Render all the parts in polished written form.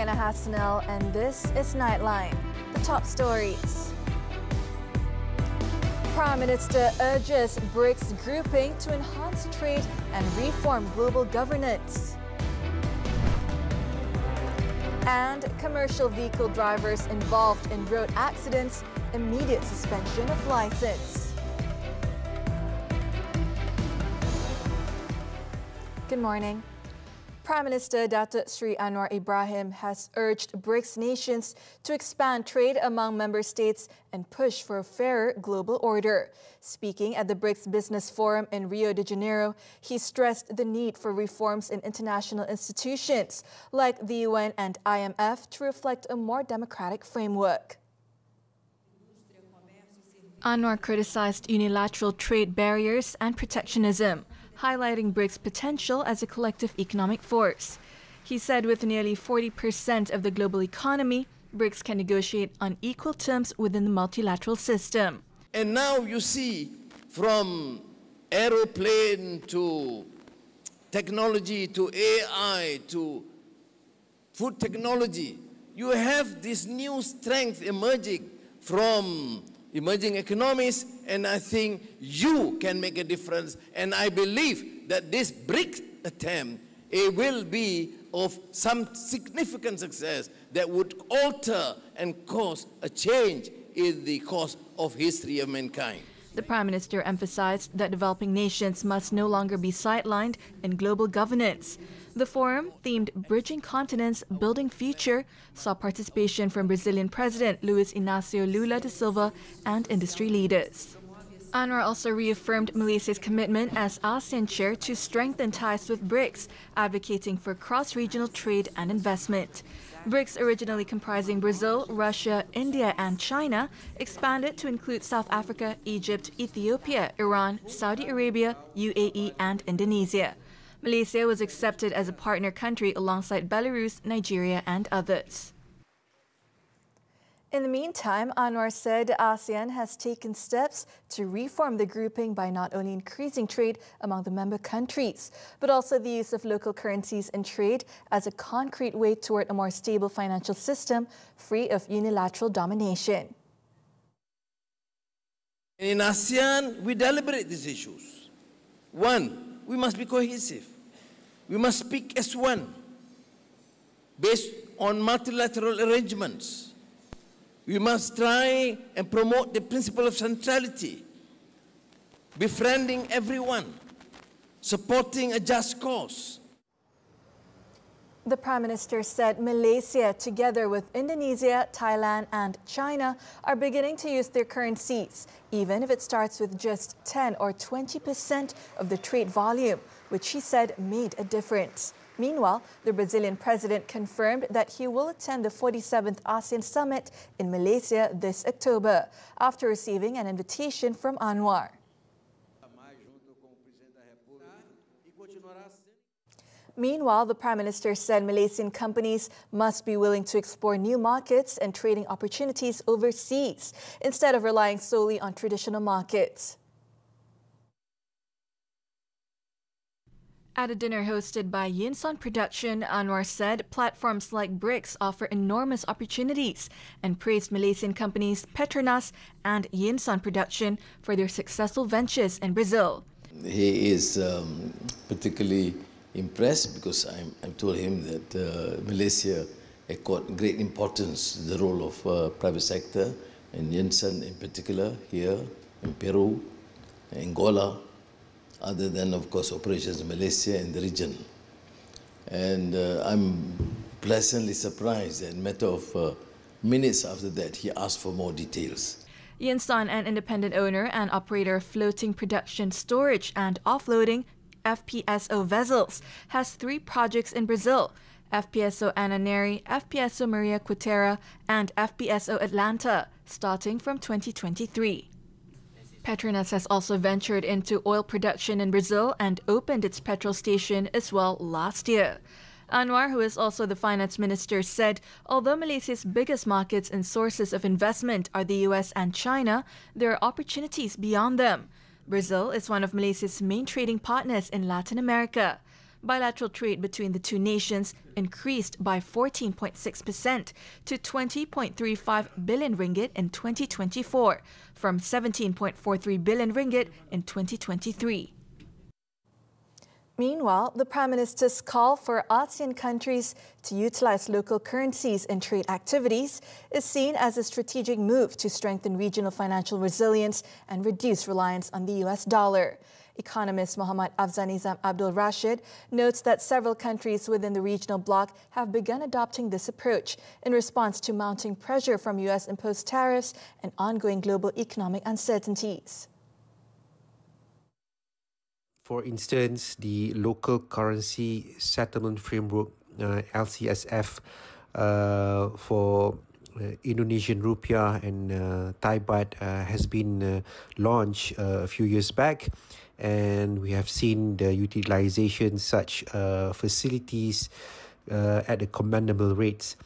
Liyana Hassanel, and this is Nightline. The top stories. Prime Minister urges BRICS grouping to enhance trade and reform global governance. And commercial vehicle drivers involved in road accidents, immediate suspension of license. Good morning. Prime Minister Datuk Sri Anwar Ibrahim has urged BRICS nations to expand trade among member states and push for a fairer global order. Speaking at the BRICS Business Forum in Rio de Janeiro, he stressed the need for reforms in international institutions like the UN and IMF to reflect a more democratic framework. Anwar criticized unilateral trade barriers and protectionism, highlighting BRICS' potential as a collective economic force. He said with nearly 40% of the global economy, BRICS can negotiate on equal terms within the multilateral system. And now you see, from aeroplane to technology to AI to food technology, you have this new strength emerging from emerging economies, and I think you can make a difference. And I believe that this BRICS attempt, it will be of some significant success that would alter and cause a change in the course of history of mankind. The Prime Minister emphasized that developing nations must no longer be sidelined in global governance. The forum, themed Bridging Continents, Building Future, saw participation from Brazilian President Luiz Inácio Lula da Silva and industry leaders. Anwar also reaffirmed Malaysia's commitment as ASEAN chair to strengthen ties with BRICS, advocating for cross-regional trade and investment. BRICS, originally comprising Brazil, Russia, India and China, expanded to include South Africa, Egypt, Ethiopia, Iran, Saudi Arabia, UAE and Indonesia. Malaysia was accepted as a partner country alongside Belarus, Nigeria and others. In the meantime, Anwar said ASEAN has taken steps to reform the grouping by not only increasing trade among the member countries, but also the use of local currencies in trade as a concrete way toward a more stable financial system free of unilateral domination. In ASEAN, we deliberate these issues. One, we must be cohesive. We must speak as one, based on multilateral arrangements. We must try and promote the principle of centrality, befriending everyone, supporting a just cause. The Prime Minister said Malaysia, together with Indonesia, Thailand and China, are beginning to use their currencies, even if it starts with just 10 or 20% of the trade volume, which he said made a difference. Meanwhile, the Brazilian president confirmed that he will attend the 47th ASEAN Summit in Malaysia this October, after receiving an invitation from Anwar. Meanwhile, the Prime Minister said Malaysian companies must be willing to explore new markets and trading opportunities overseas, instead of relying solely on traditional markets. At a dinner hosted by Yinson Production, Anwar said platforms like BRICS offer enormous opportunities and praised Malaysian companies Petronas and Yinson Production for their successful ventures in Brazil. He is particularly impressed because I told him that Malaysia accord great importance to the role of private sector, and Yinson in particular here in Peru, Angola, other than, of course, operations in Malaysia and the region. And I'm pleasantly surprised that in a matter of minutes after that, he asked for more details. Yinson, an independent owner and operator of floating production, storage and offloading FPSO vessels, has 3 projects in Brazil: FPSO Ananeri, FPSO Maria Quintera and FPSO Atlanta, starting from 2023. Petronas has also ventured into oil production in Brazil and opened its petrol station as well last year. Anwar, who is also the finance minister, said although Malaysia's biggest markets and sources of investment are the US and China, there are opportunities beyond them. Brazil is one of Malaysia's main trading partners in Latin America. Bilateral trade between the two nations increased by 14.6% to 20.35 billion ringgit in 2024, from 17.43 billion ringgit in 2023. Meanwhile, the Prime Minister's call for ASEAN countries to utilize local currencies in trade activities is seen as a strategic move to strengthen regional financial resilience and reduce reliance on the US dollar. Economist Muhammad Afzanizam Abdul Rashid notes that several countries within the regional bloc have begun adopting this approach in response to mounting pressure from US-imposed tariffs and ongoing global economic uncertainties. For instance, the local currency settlement framework, LCSF, for Indonesian rupiah and Thai baht has been launched a few years back, and we have seen the utilization such facilities at the commendable rates.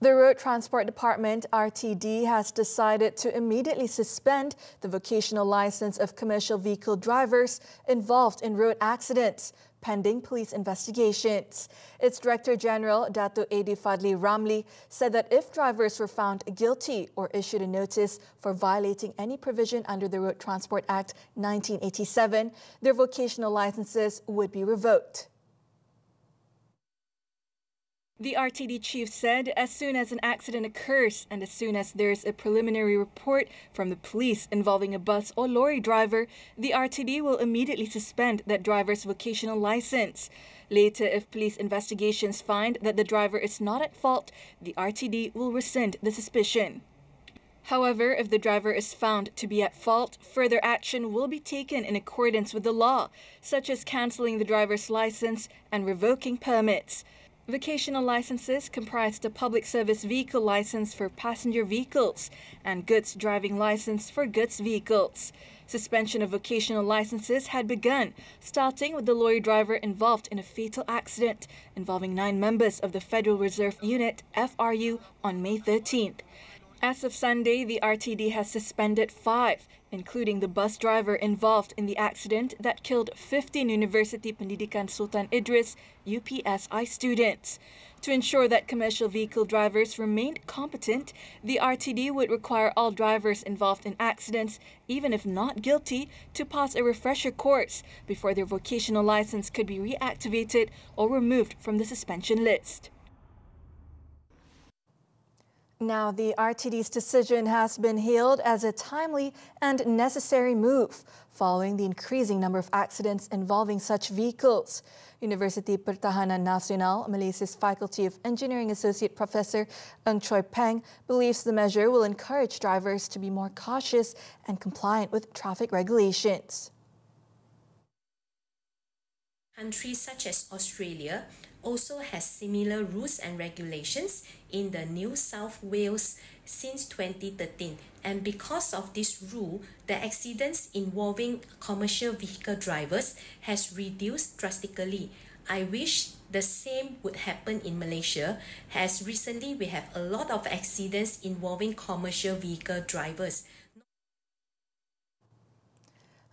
The Road Transport Department, RTD, has decided to immediately suspend the vocational license of commercial vehicle drivers involved in road accidents, pending police investigations. Its Director General, Dato' Edi Fadli Ramli, said that if drivers were found guilty or issued a notice for violating any provision under the Road Transport Act 1987, their vocational licenses would be revoked. The RTD chief said as soon as an accident occurs and as soon as there's a preliminary report from the police involving a bus or lorry driver, the RTD will immediately suspend that driver's vocational license. Later, if police investigations find that the driver is not at fault, the RTD will rescind the suspension. However, if the driver is found to be at fault, further action will be taken in accordance with the law, such as cancelling the driver's license and revoking permits. Vocational licenses comprise the public service vehicle license for passenger vehicles and goods driving license for goods vehicles. Suspension of vocational licenses had begun, starting with the lorry driver involved in a fatal accident involving 9 members of the Federal Reserve Unit, FRU, on May 13th. As of Sunday, the RTD has suspended 5, including the bus driver involved in the accident that killed 15 University Pendidikan Sultan Idris UPSI students. To ensure that commercial vehicle drivers remained competent, the RTD would require all drivers involved in accidents, even if not guilty, to pass a refresher course before their vocational license could be reactivated or removed from the suspension list. Now, the RTD's decision has been hailed as a timely and necessary move following the increasing number of accidents involving such vehicles. Universiti Pertahanan Nasional, Malaysia's Faculty of Engineering Associate Professor Ng Choi Peng believes the measure will encourage drivers to be more cautious and compliant with traffic regulations. Countries such as Australia also has similar rules and regulations in the New South Wales since 2013, and because of this rule, the accidents involving commercial vehicle drivers has reduced drastically. I wish the same would happen in Malaysia, as recently we have a lot of accidents involving commercial vehicle drivers.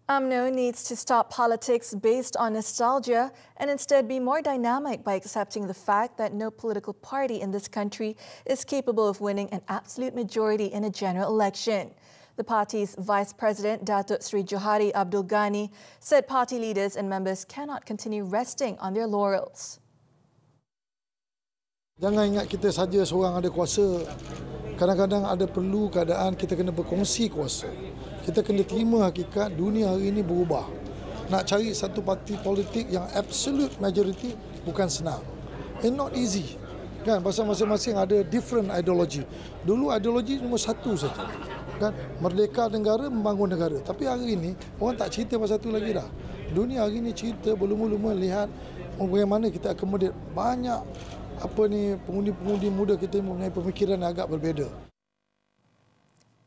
UMNO needs to stop politics based on nostalgia and instead be more dynamic by accepting the fact that no political party in this country is capable of winning an absolute majority in a general election. The party's Vice President, Datuk Sri Johari Abdul Ghani, said party leaders and members cannot continue resting on their laurels. Jangan ingat kita saja seorang ada kuasa. Kadang-kadang ada perlu keadaan kita kena berkongsi kuasa. Kita kena terima hakikat dunia hari ini berubah. Nak cari satu parti politik yang absolute majority bukan senang. And not easy. Kan, pasal masing-masing ada different ideology. Dulu ideologi cuma satu saja. Kan, merdeka negara, membangun negara. Tapi hari ini orang tak cerita pasal satu lagi dah. Dunia hari ini cerita berlumba-lumba lihat bagaimana kita accommodate banyak pengundi-pengundi muda kita mempunyai pemikiran yang agak berbeza.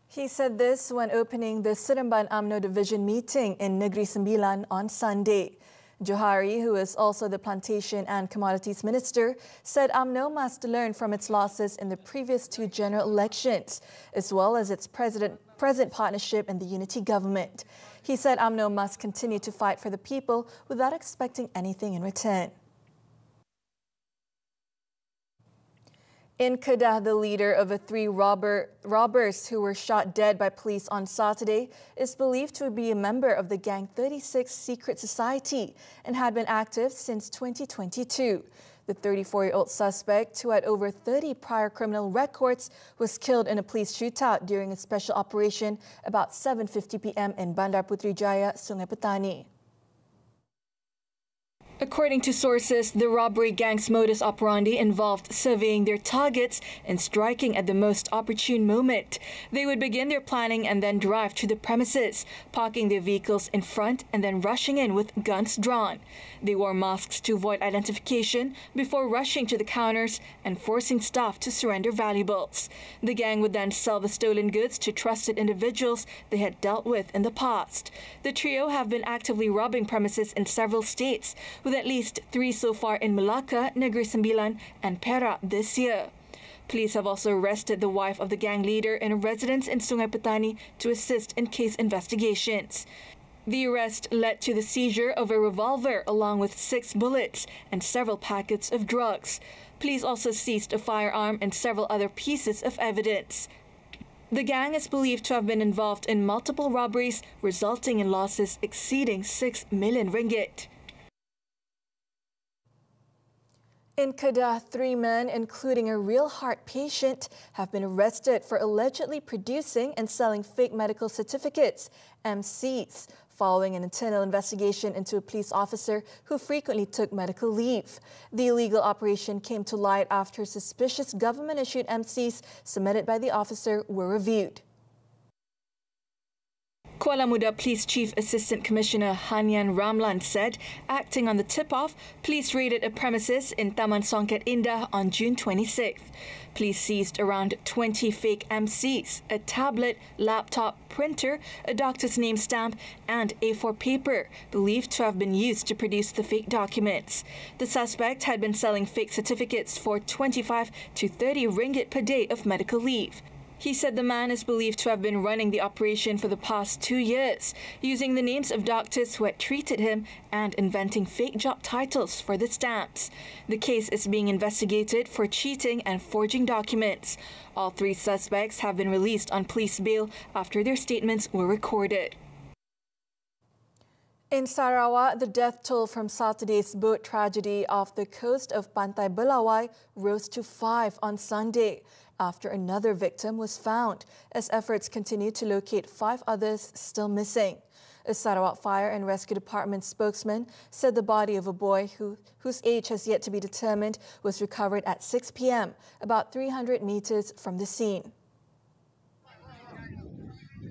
He said this when opening the Seremban UMNO Division meeting in Negeri Sembilan on Sunday. Johari, who is also the Plantation and Commodities Minister, said UMNO must learn from its losses in the previous 2 general elections, as well as its present partnership in the unity government. He said UMNO must continue to fight for the people without expecting anything in return. In Kedah, the leader of the three robbers who were shot dead by police on Saturday is believed to be a member of the Gang 36 secret society and had been active since 2022. The 34-year-old suspect, who had over 30 prior criminal records, was killed in a police shootout during a special operation about 7:50 p.m. in Bandar Puteri Jaya, Sungai Petani. According to sources, the robbery gang's modus operandi involved surveying their targets and striking at the most opportune moment. They would begin their planning and then drive to the premises, parking their vehicles in front and then rushing in with guns drawn. They wore masks to avoid identification before rushing to the counters and forcing staff to surrender valuables. The gang would then sell the stolen goods to trusted individuals they had dealt with in the past. The trio have been actively robbing premises in several states, with at least 3 so far in Malacca, Negeri Sembilan and Perak this year. Police have also arrested the wife of the gang leader in a residence in Sungai Petani to assist in case investigations. The arrest led to the seizure of a revolver along with 6 bullets and several packets of drugs. Police also seized a firearm and several other pieces of evidence. The gang is believed to have been involved in multiple robberies, resulting in losses exceeding 6 million ringgit. In Kedah, 3 men, including a real heart patient, have been arrested for allegedly producing and selling fake medical certificates, MCs, following an internal investigation into a police officer who frequently took medical leave. The illegal operation came to light after suspicious government-issued MCs submitted by the officer were reviewed. Kuala Muda Police Chief Assistant Commissioner Hanyan Ramlan said, acting on the tip-off, police raided a premises in Taman Songket Indah on June 26th. Police seized around 20 fake MCs, a tablet, laptop, printer, a doctor's name stamp and A4 paper, believed to have been used to produce the fake documents. The suspect had been selling fake certificates for 25 to 30 ringgit per day of medical leave. He said the man is believed to have been running the operation for the past 2 years, using the names of doctors who had treated him and inventing fake job titles for the stamps. The case is being investigated for cheating and forging documents. All 3 suspects have been released on police bail after their statements were recorded. In Sarawak, the death toll from Saturday's boat tragedy off the coast of Pantai Belawai rose to 5 on Sunday, after another victim was found, as efforts continue to locate 5 others still missing. A Sarawak Fire and Rescue Department spokesman said the body of a boy whose age has yet to be determined was recovered at 6 p.m., about 300 meters from the scene.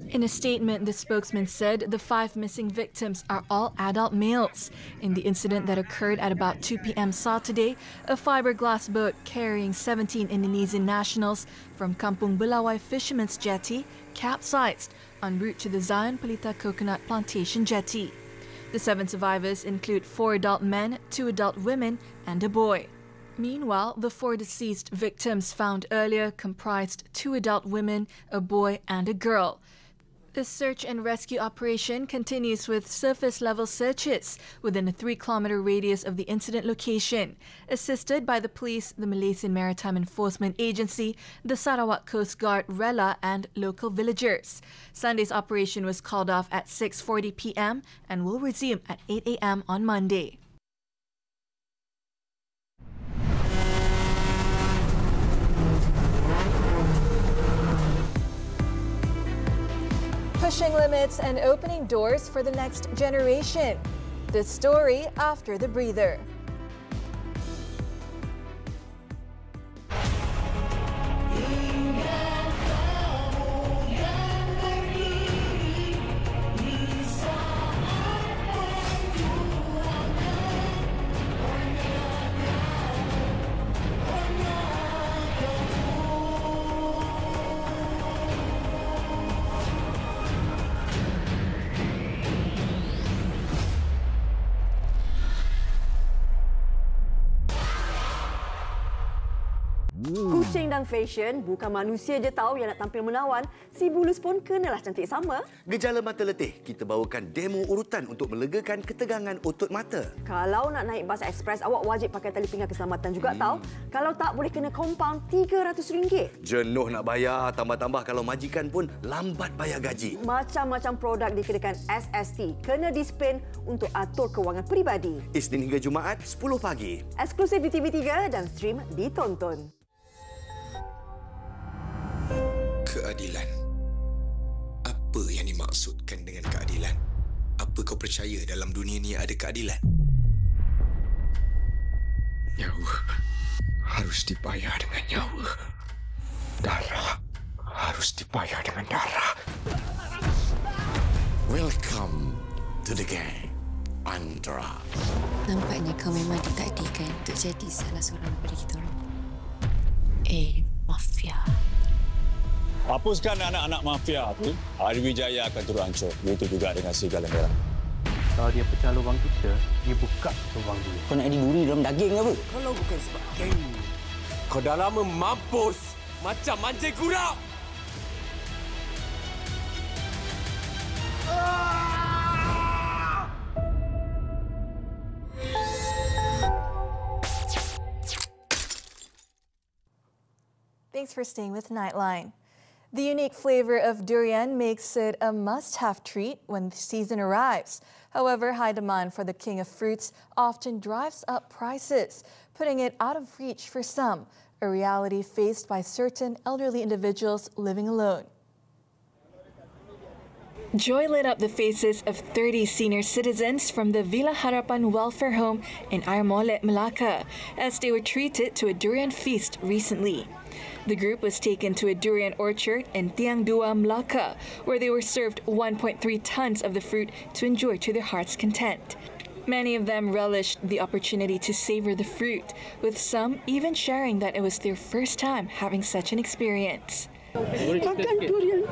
In a statement, the spokesman said the 5 missing victims are all adult males. In the incident that occurred at about 2 p.m. Saturday, a fiberglass boat carrying 17 Indonesian nationals from Kampung Belawai Fisherman's Jetty capsized en route to the Zion Pelita Coconut Plantation Jetty. The 7 survivors include 4 adult men, 2 adult women and a boy. Meanwhile, the 4 deceased victims found earlier comprised 2 adult women, a boy and a girl. The search and rescue operation continues with surface-level searches within a 3-kilometer radius of the incident location, assisted by the police, the Malaysian Maritime Enforcement Agency, the Sarawak Coast Guard, RELA and local villagers. Sunday's operation was called off at 6:40 p.m. and will resume at 8 a.m. on Monday. Pushing limits and opening doors for the next generation. The story after the breather. styling dan fashion, bukan manusia je tahu yang nak tampil menawan. Si bulus pun kenalah cantik sama. Gejala mata letih, kita bawakan demo urutan untuk melegakan ketegangan otot mata. Kalau nak naik bas ekspres, awak wajib pakai tali pinggang keselamatan juga tahu. Kalau tak, boleh kena kompaun RM300. Jenuh nak bayar, tambah-tambah kalau majikan pun lambat bayar gaji. Macam-macam produk dikenakan SST. Kena disiplin untuk atur kewangan peribadi. Isnin hingga Jumaat, 10 pagi. Eksklusif di TV3 dan stream ditonton. Keadilan. Apa yang dimaksudkan dengan keadilan? Apa kau percaya dalam dunia ni ada keadilan? Nyawa harus dibayar dengan nyawa. Darah harus dibayar dengan darah. Welcome to the gang, Andra. Nampaknya kau memang ditakdirkan untuk jadi salah seorang daripada kita orang. Mafia. Hapuskan anak-anak mafia tu, Hari Wijaya akan turun hancur. Begitu juga dengan Serigala Merah. Kalau dia pecah lubang kita, dia buka lubang dulu. Kau nak duri dalam daging ke apa? Kalau bukan sebab geng, kau dah lama mampus macam mancing kurap. Thanks for staying with Nightline. The unique flavor of durian makes it a must-have treat when the season arrives. However, high demand for the king of fruits often drives up prices, putting it out of reach for some, a reality faced by certain elderly individuals living alone. Joy lit up the faces of 30 senior citizens from the Villa Harapan Welfare Home in Airmolet, Melaka, as they were treated to a durian feast recently. The group was taken to a durian orchard in Tiang Dua, Melaka, where they were served 1.3 tons of the fruit to enjoy to their heart's content. Many of them relished the opportunity to savor the fruit, with some even sharing that it was their first time having such an experience. Makan durian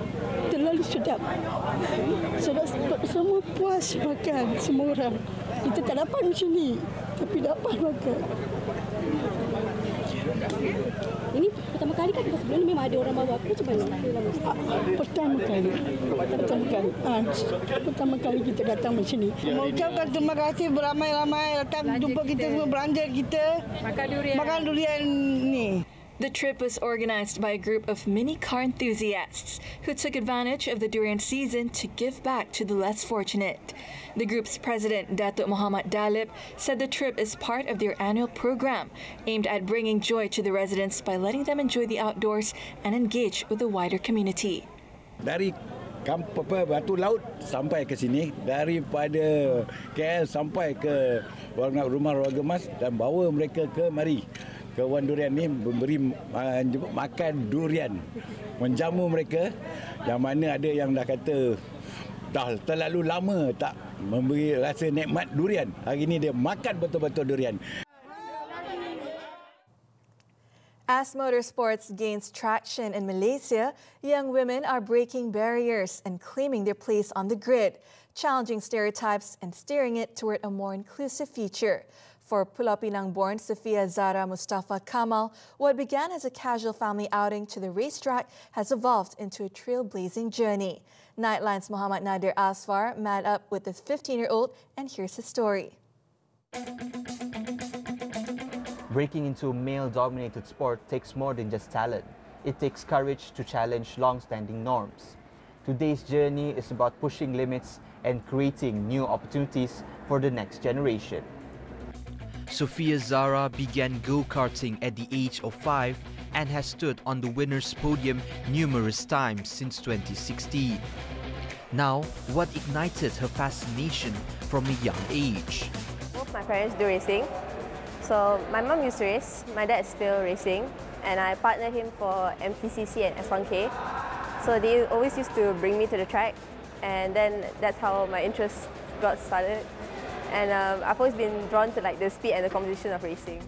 terlalu sedap. Sebab semua puas makan, semua orang. Kita tak dapat macam ni, tapi dapat makan. Ini pertama kali kan? Sebelum ni memang ada orang bawa. Macam mana? Pertama kali kita datang macam ni. Mengucapkan terima kasih beramai-ramai datang jumpa kita semua, belanja kita. Makan durian ni. The trip was organized by a group of mini car enthusiasts who took advantage of the durian season to give back to the less fortunate. The group's president, Datuk Muhammad Dalip, said the trip is part of their annual program aimed at bringing joy to the residents by letting them enjoy the outdoors and engage with the wider community. Dari Batu Laut sampai ke sini, daripada KL sampai ke rumah warga emas dan bawa mereka ke mari. Ke Wan Durian ni memberi makan durian, menjamu mereka, yang mana ada yang dah kata dah terlalu lama tak memberi rasa nikmat durian. Hari ini dia makan betul-betul durian. As motorsports gains traction in Malaysia, young women are breaking barriers and claiming their place on the grid, challenging stereotypes and steering it toward a more inclusive future. For Pulau Pinang-born Sofia Zara Mustafa Kamal, what began as a casual family outing to the racetrack has evolved into a trailblazing journey. Nightline's Muhammad Nadir Asfar met up with this 15-year-old, and here's his story. Breaking into a male-dominated sport takes more than just talent. It takes courage to challenge long-standing norms. Today's journey is about pushing limits and creating new opportunities for the next generation. Sofia Zara began go-karting at the age of 5 and has stood on the winner's podium numerous times since 2016. Now, what ignited her fascination from a young age? Both my parents do racing. So my mum used to race, my dad's still racing, and I partnered him for MTCC and S1K. So they always used to bring me to the track, and then that's how my interest got started. And I've always been drawn to the speed and the competition of racing.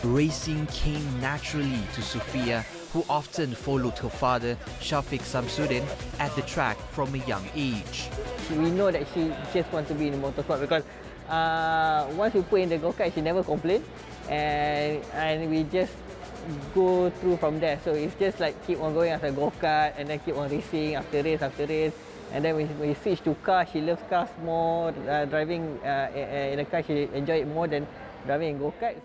Racing came naturally to Sofia, who often followed her father, Shafiq Samsudin, at the track from a young age. We know that she just wants to be in the motorsport because once we put in the go-kart, she never complained. And we just go through from there. So it's just like keep on going as a go-kart and then keep on racing after race after race. And then when we switch to car, she loves cars more. Driving in a car, she enjoys it more than driving in go-kart.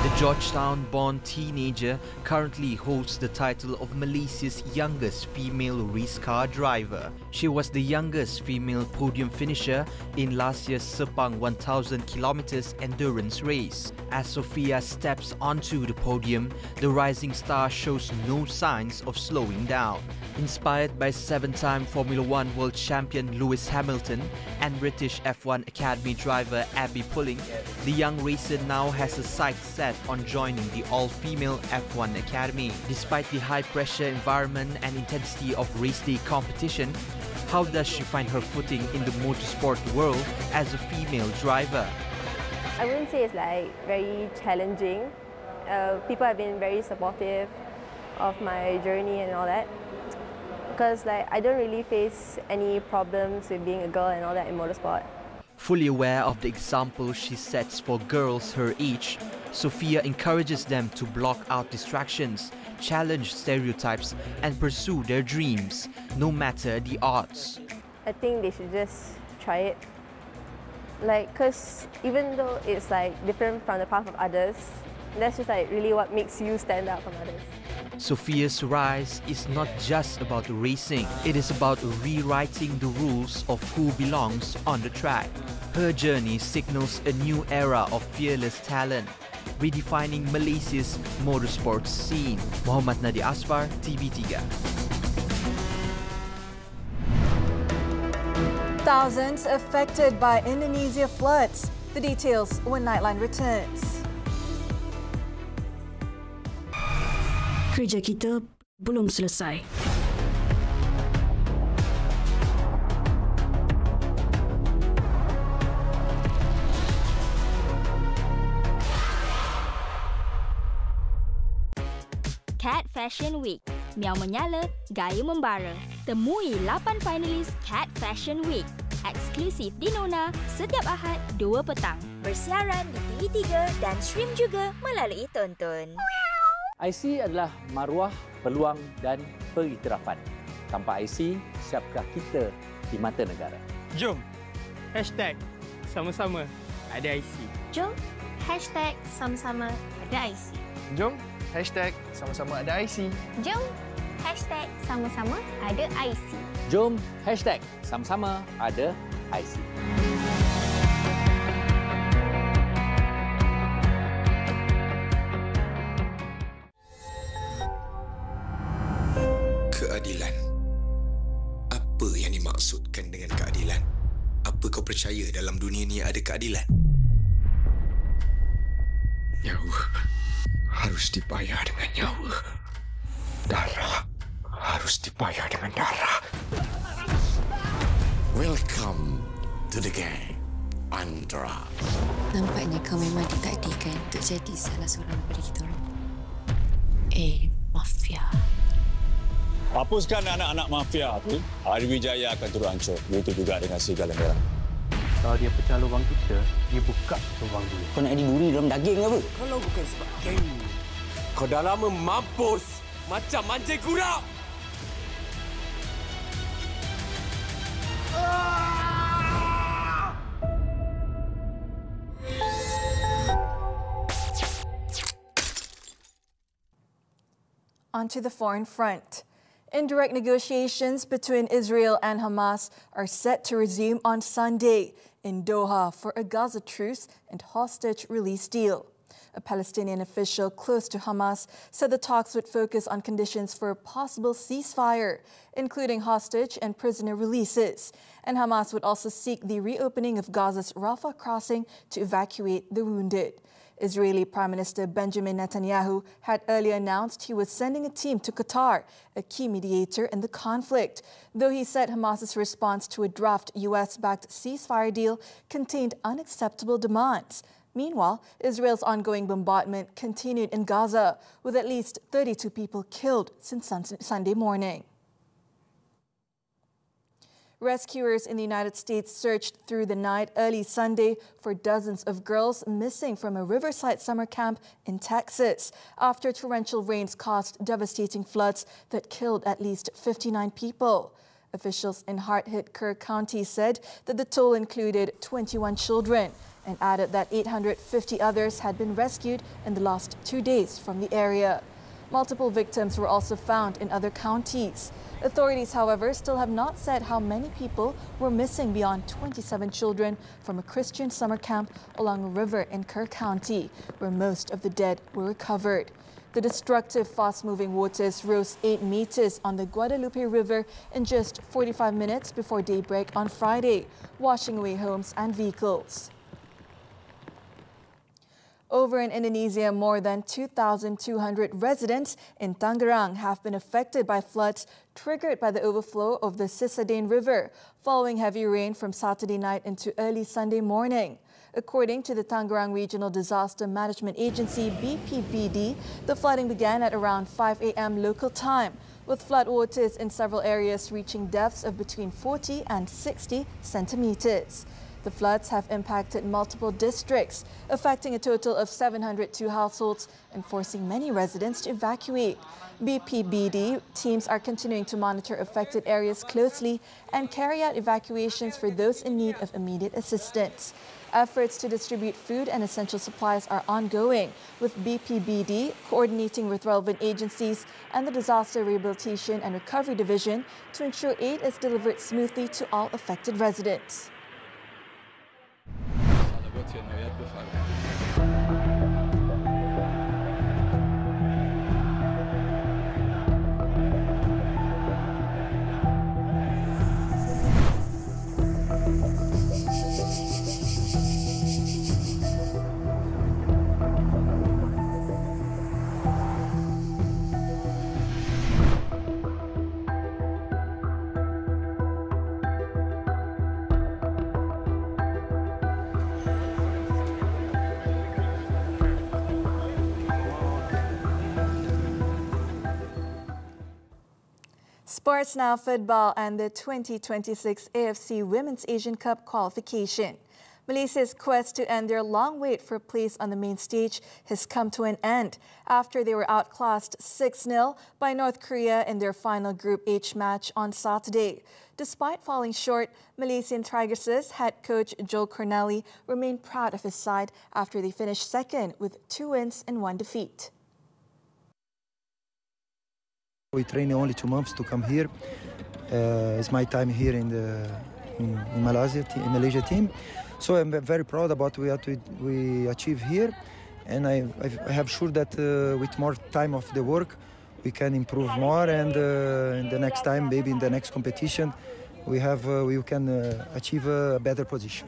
The Georgetown-born teenager currently holds the title of Malaysia's youngest female race car driver. She was the youngest female podium finisher in last year's Sepang 1000 kilometers endurance race. As Sophia steps onto the podium, the rising star shows no signs of slowing down. Inspired by 7-time Formula One world champion Lewis Hamilton and British F1 Academy driver Abby Pulling, the young racer now has a sight set on joining the all-female F1 Academy. Despite the high-pressure environment and intensity of race day competition, how does she find her footing in the motorsport world as a female driver? I wouldn't say it's like very challenging. People have been very supportive of my journey and all that. Because I don't really face any problems with being a girl and all that in motorsport. Fully aware of the example she sets for girls her age, Sophia encourages them to block out distractions, challenge stereotypes and pursue their dreams, no matter the odds. I think they should just try it. Because even though it's different from the path of others, that's just really what makes you stand out from others. Sophia's rise is not just about racing, it is about rewriting the rules of who belongs on the track. Her journey signals a new era of fearless talent, redefining Malaysia's motorsports scene. Muhammad Nadi Asfar, TV3. Thousands affected by Indonesia floods. The details when Nightline returns. Kerja kita belum selesai. Cat Fashion Week. Miau menyala, gaya membara. Temui 8 finalis Cat Fashion Week. Eksklusif di Nona setiap Ahad 2 petang. Bersiaran di TV3 dan stream juga melalui Tonton. IC adalah maruah, peluang dan pengiktirafan. Tanpa IC, siapkah kita di mata negara? Jom, hashtag sama-sama ada IC. Jom, hashtag sama-sama ada IC. Jom, hashtag sama-sama ada IC. Jom, hashtag sama-sama ada IC. Jom, hashtag sama-sama ada IC. Keadilan. Apa yang dimaksudkan dengan keadilan? Apa kau percaya dalam dunia ni ada keadilan? Nyawa harus dibayar dengan nyawa. Darah harus dibayar dengan darah. Welcome to the gang, Andra. Nampaknya kau memang ditakdirkan untuk jadi salah seorang daripada kita orang. Mafia. Hapuskan anak-anak mafia tu, Hari Wijaya akan turut hancur. Begitu juga dengan serigala merah. Kalau dia pecah lubang kita, dia buka lubang dulu. Kau nak diburi dalam daging ke apa? Kalau bukan sebab geng, kau dah lama mampus macam mancing gurau. Onto the foreign front. Indirect negotiations between Israel and Hamas are set to resume on Sunday in Doha for a Gaza truce and hostage release deal. A Palestinian official close to Hamas said the talks would focus on conditions for a possible ceasefire, including hostage and prisoner releases. And Hamas would also seek the reopening of Gaza's Rafah crossing to evacuate the wounded. Israeli Prime Minister Benjamin Netanyahu had earlier announced he was sending a team to Qatar, a key mediator in the conflict, though he said Hamas's response to a draft US-backed ceasefire deal contained unacceptable demands. Meanwhile, Israel's ongoing bombardment continued in Gaza, with at least 32 people killed since Sunday morning. Rescuers in the United States searched through the night early Sunday for dozens of girls missing from a riverside summer camp in Texas after torrential rains caused devastating floods that killed at least 59 people. Officials in hard-hit Kerr County said that the toll included 21 children and added that 850 others had been rescued in the last 2 days from the area. Multiple victims were also found in other counties. Authorities, however, still have not said how many people were missing beyond 27 children from a Christian summer camp along a river in Kerr County, where most of the dead were recovered. The destructive, fast-moving waters rose 8 meters on the Guadalupe River in just 45 minutes before daybreak on Friday, washing away homes and vehicles. Over in Indonesia, more than 2,200 residents in Tangerang have been affected by floods triggered by the overflow of the Cisadane River, following heavy rain from Saturday night into early Sunday morning. According to the Tangerang Regional Disaster Management Agency, BPBD, the flooding began at around 5 a.m. local time, with floodwaters in several areas reaching depths of between 40 and 60 centimeters. The floods have impacted multiple districts, affecting a total of 702 households and forcing many residents to evacuate. BPBD teams are continuing to monitor affected areas closely and carry out evacuations for those in need of immediate assistance. Efforts to distribute food and essential supplies are ongoing, with BPBD coordinating with relevant agencies and the Disaster Rehabilitation and Recovery Division to ensure aid is delivered smoothly to all affected residents. Sports now, football and the 2026 AFC Women's Asian Cup qualification. Malaysia's quest to end their long wait for a place on the main stage has come to an end after they were outclassed 6-0 by North Korea in their final Group H match on Saturday. Despite falling short, Malaysian Tigresses head coach Joel Corneli remained proud of his side after they finished second with 2 wins and 1 defeat. We trained only 2 months to come here. It's my time here in Malaysia team. So I'm very proud about what we achieved here, and I have sure that with more time of the work, we can improve more, and in the next time, maybe in the next competition, we can achieve a better position.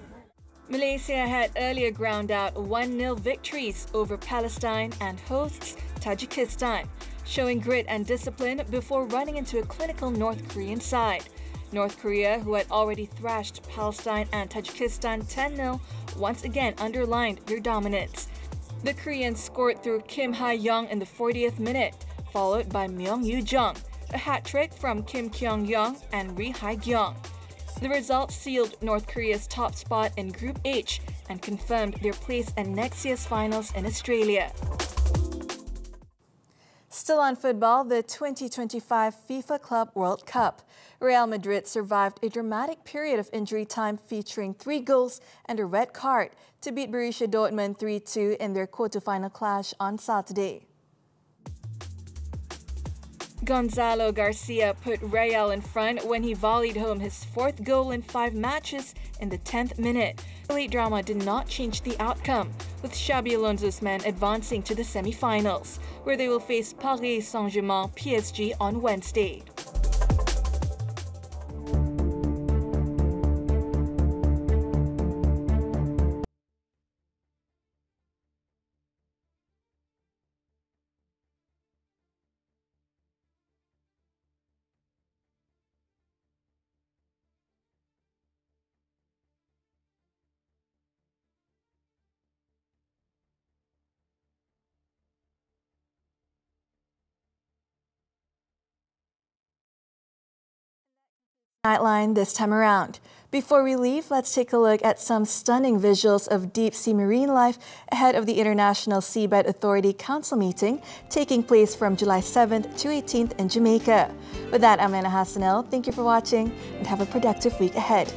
Malaysia had earlier ground out 1-0 victories over Palestine and hosts Tajikistan, showing grit and discipline before running into a clinical North Korean side. North Korea, who had already thrashed Palestine and Tajikistan 10-0, once again underlined their dominance. The Koreans scored through Kim Ha-young in the 40th minute, followed by Myung Yoo-jung, a hat-trick from Kim Kyung-young and Ri Hae-gyung. The result sealed North Korea's top spot in Group H and confirmed their place in next year's finals in Australia. Still on football, the 2025 FIFA Club World Cup. Real Madrid survived a dramatic period of injury time featuring 3 goals and a red card to beat Borussia Dortmund 3-2 in their quarter-final clash on Saturday. Gonzalo Garcia put Real in front when he volleyed home his 4th goal in 5 matches in the 10th minute. The late drama did not change the outcome, with Xabi Alonso's men advancing to the semi-finals, where they will face Paris Saint-Germain PSG on Wednesday. Nightline this time around. Before we leave, let's take a look at some stunning visuals of deep-sea marine life ahead of the International Seabed Authority Council meeting taking place from July 7th to 18th in Jamaica. With that, I'm Hassanel. Thank you for watching and have a productive week ahead.